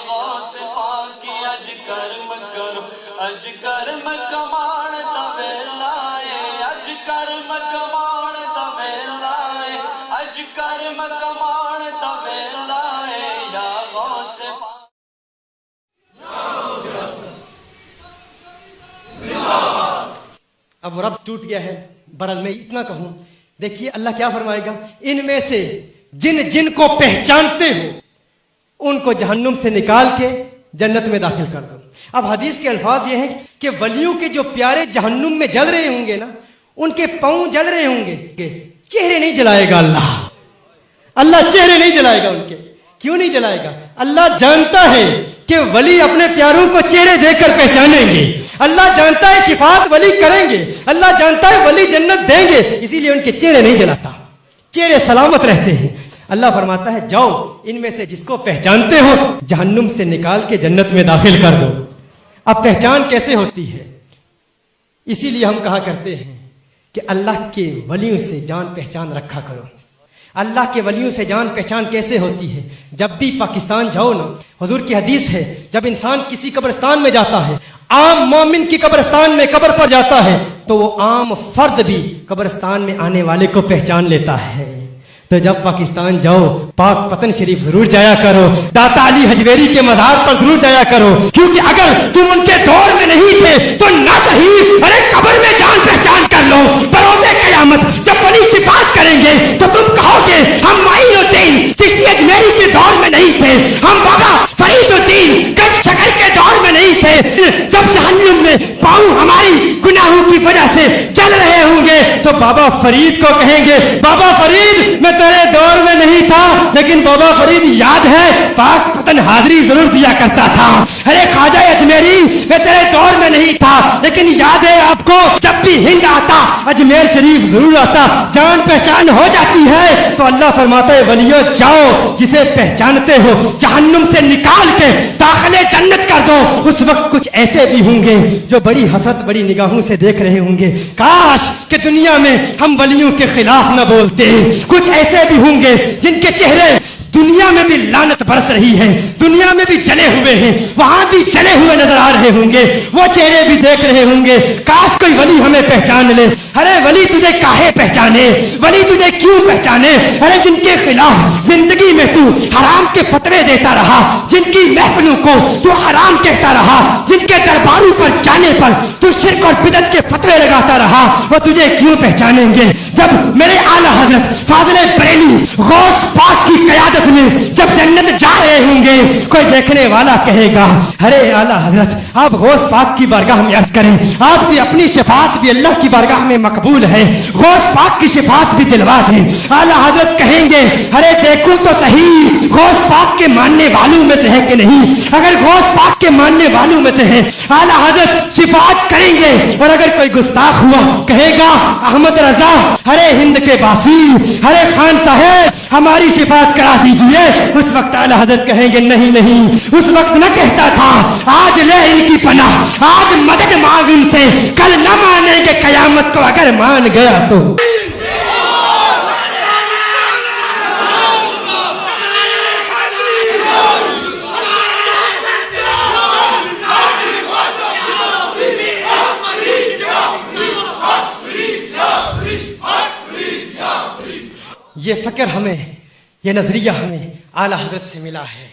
غوث پاک اج کرم کرو، اج کرم کمان دا ویلا اے، اج کرم کمان دا ویلا اے، اج کرم کمان دا ویلا اے یا غوث پاک۔ اب رب ٹوٹ گیا ہے، برحال میں اتنا کہوں، دیکھیے اللہ کیا فرمائے گا، ان میں سے جن جن کو پہچانتے ہو ان کو جہنم سے نکال کے جنت میں داخل کر دو۔ اب حدیث کے الفاظ یہ ہیں کہ ولیوں کے جو پیارے جہنم میں جل رہے ہوں گے نا، ان کے پاؤں جل رہے ہوں گے، چہرے نہیں جلائے گا اللہ چہرے نہیں جلائے گا ان کے۔ کیوں نہیں جلائے گا؟ اللہ جانتا ہے کہ ولی اپنے پیاروں کو چہرے دیکھ کر پہچانیں گے، اللہ جانتا ہے شفاعت ولی کریں گے، اللہ جانتا ہے ولی جنت دیں گے، اسی لیے ان کے چہرے نہیں جلاتا، چہرے سلامت رہتے ہیں۔ اللہ فرماتا ہے جاؤ ان میں سے جس کو پہچانتے ہو جہنم سے نکال کے جنت میں داخل کر دو۔ اب پہچان کیسے ہوتی ہے؟ اسی لیے ہم کہا کرتے ہیں کہ اللہ کے ولیوں سے جان پہچان رکھا کرو۔ اللہ کے ولیوں سے جان پہچان کیسے ہوتی ہے؟ جب بھی پاکستان جاؤ نا، حضور کی حدیث ہے جب انسان کسی قبرستان میں جاتا ہے، عام مومن کی قبرستان میں قبر پر جاتا ہے تو وہ عام فرد بھی قبرستان میں آنے والے کو پہچان لیتا ہے۔ تو جب پاکستان جاؤ پاک پتن شریف ضرور جایا کرو، داتا علی حجویری کے مزار پر ضرور جایا کرو، کیونکہ اگر تم ان کے دور میں نہیں تھے تو نہ صحیح ارے قبر میں جان پہچان کر لو۔ بروز قیامت جب بڑی شفاعت کریں گے تو تم کہو گے ہم معین الدین چشتی اجمیری کے دور میں نہیں تھے، ہم بابا فرید الدین گنج شکر کے دور میں نہیں تھے۔ جب جہنم میں پاؤں ہماری گناہوں کی وجہ سے جل رہے ہوں گے تو بابا فرید کو کہیں گے بابا فرید میں تیرے دور میں نہیں تھا لیکن بابا فرید یاد ہے پاک پتن حاضری ضرور دیا کرتا تھا۔ ارے خواجہ اجمیری میں تیرے دور میں نہیں تھا لیکن یاد ہے آپ کو جب بھی ہند آتا اجمیر شریف ضرور آتا۔ جان پہچان ہو جاتی ہے تو اللہ فرماتا ہے ولیو جاؤ جسے پہچانتے ہو جہنم سے نکال کے داخل جنت کر دو۔ اس وقت کچھ ایسے بھی ہوں گے جو بڑی حسرت بڑی نگاہوں سے دیکھ رہے ہوں گے، کاش کہ دنیا میں ہم ولیوں کے خلاف نہ بولتے۔ کچھ ایسے بھی ہوں گے جن کے چہرے دنیا میں بھی لعنت برس رہی ہے، دنیا میں بھی جلے ہوئے ہیں، وہاں بھی جلے ہوئے نظر آ رہے ہوں گے، وہ چہرے بھی دیکھ رہے ہوں گے کاش کوئی ولی ہمیں پہچان لے۔ ارے ولی تجھے کاہے پہچانے، ولی تجھے کیوں پہچانے؟ ارے جن کے خلاف زندگی میں تو حرام کے فتوے دیتا رہا، جن کی محفلوں کو تو حرام کہتا رہا، جن کے درباروں پر جانے پر تو شرک اور بدعت کے فتوے لگاتا رہا، وہ تجھے کیوں پہچانیں گے؟ جب میرے اعلیٰ حضرت فاضل بریلی غوث پاک کی قیادت میں جب جنت جا رہے ہوں گے کوئی دیکھنے والا کہے گا ارے اعلیٰ حضرت آپ غوث پاک کی بارگاہ میں عرض کریں، آپ کی اپنی شفاعت بھی اللہ کی بارگاہ میں مقبول ہے، غوث پاک کی شفاعت بھی دلوا دیں۔ اعلیٰ حضرت کہیں گے ارے دیکھوں تو صحیح غوث پاک کے ماننے والوں میں سے ہے کہ نہیں، اگر غوث پاک کے ماننے والوں میں سے ہے اعلیٰ حضرت شفاعت کریں گے، اور اگر کوئی گستاخ ہوا کہے گا احمد رضا ارے ہند کے باسی ارے خان صاحب ہماری شفاعت کرا دیجئے، اس وقت اعلیٰ حضرت کہیں گے نہیں نہیں، اس وقت نہ کہتا تھا آج لے ان کی پناہ، آج مدد مانگ ان سے، کل نہ مانیں گے قیامت کو اگر مان گیا تو۔ یہ فکر ہمیں، یہ نظریہ ہمیں اعلیٰ حضرت سے ملا ہے۔